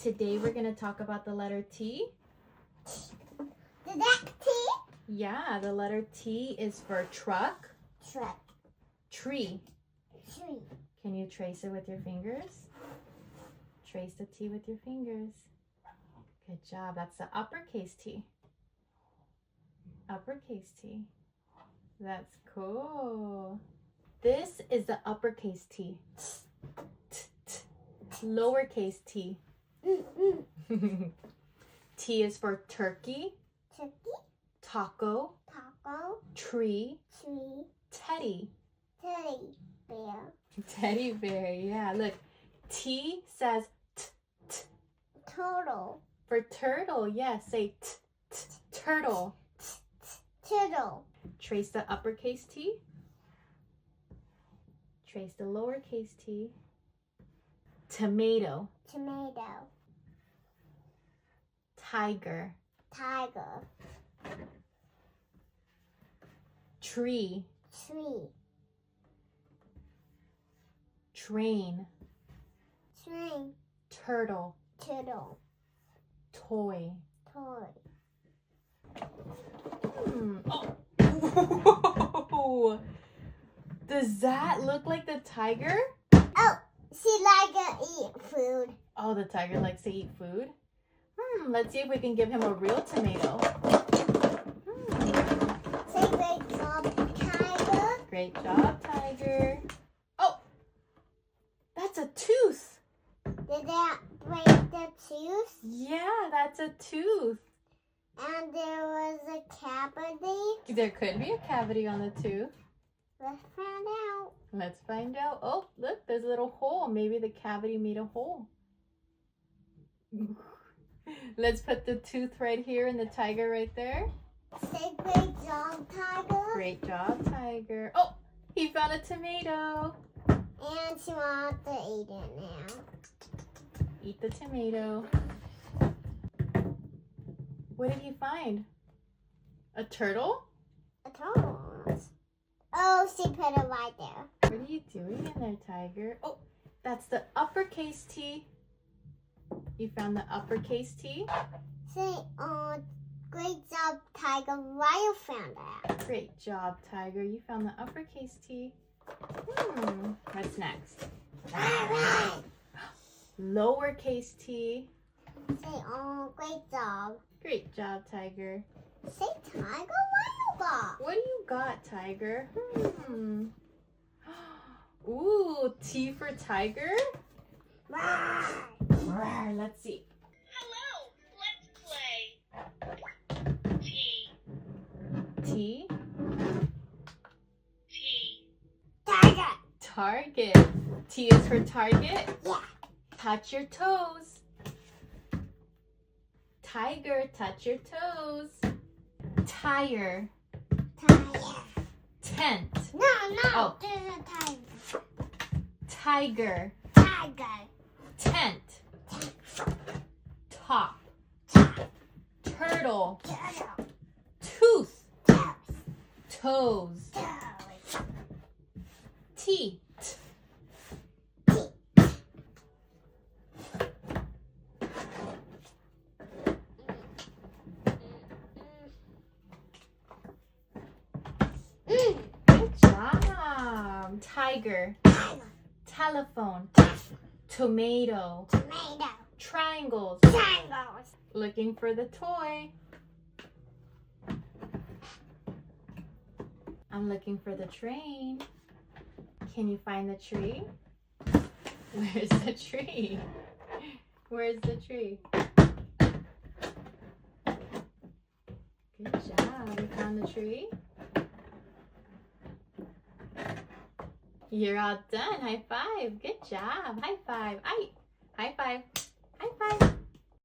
Today we're going to talk about the letter T. Is that T? Yeah, the letter T is for truck. Truck. Tree. Tree. Can you trace it with your fingers? Trace the T with your fingers. Good job. That's the uppercase T. Uppercase T. That's cool. This is the uppercase T. Lowercase T. T is for turkey. Turkey. Taco. Taco. Tree. Tree. Teddy. Teddy bear. Teddy bear, yeah. Look, T says Turtle. for turtle. Yes, say turtle. Turtle. Trace the uppercase T. Trace the lowercase t. Tomato. Tomato. Tiger. Tiger. Tree. Tree. Train. Train. Turtle. Turtle. Toy. Toy. Oh. Does that look like the tiger? Oh, she likes to eat food. Oh, the tiger likes to eat food? Let's see if we can give him a real tomato. Say great job, tiger. Great job, tiger. Oh, that's a tooth. Did that break the tooth? Yeah, that's a tooth. And there was a cavity. There could be a cavity on the tooth. Let's find out. Let's find out. Oh, look, there's a little hole. Maybe the cavity made a hole. Let's put the tooth right here and the tiger right there. Say great job, tiger. Great job, tiger. Oh, he found a tomato. And she wants to eat it now. Eat the tomato. What did he find? A turtle? A turtle. Oh, she put it right there. What are you doing in there, tiger? Oh, that's the uppercase T. You found the uppercase T? Say, great job, tiger. Why you found that? Great job, tiger. You found the uppercase T. What's next? All right. Lowercase T. Say, great job. Great job, tiger. Say, tiger, what you got? What do you got, tiger? Ooh, T for tiger? Right. Rawr, let's see. Hello, let's play. T. T. T. Tiger. Target. T is for target? Yeah. Touch your toes. Tiger, touch your toes. Tire. Tiger. Tent. No. Oh. There's a Tiger. tiger. Tiger. Tent. Top. Turtle. Turtle. Tooth. Toes. Toes. Toes. T. Good job. Tiger. Tiger. Telephone. Tomato. Tomato. Triangles. Triangles. Looking for the toy. I'm looking for the train. Can you find the tree? Where's the tree? Where's the tree? Good job. You found the tree? You're all done. High five. Good job. High five. High five. High five.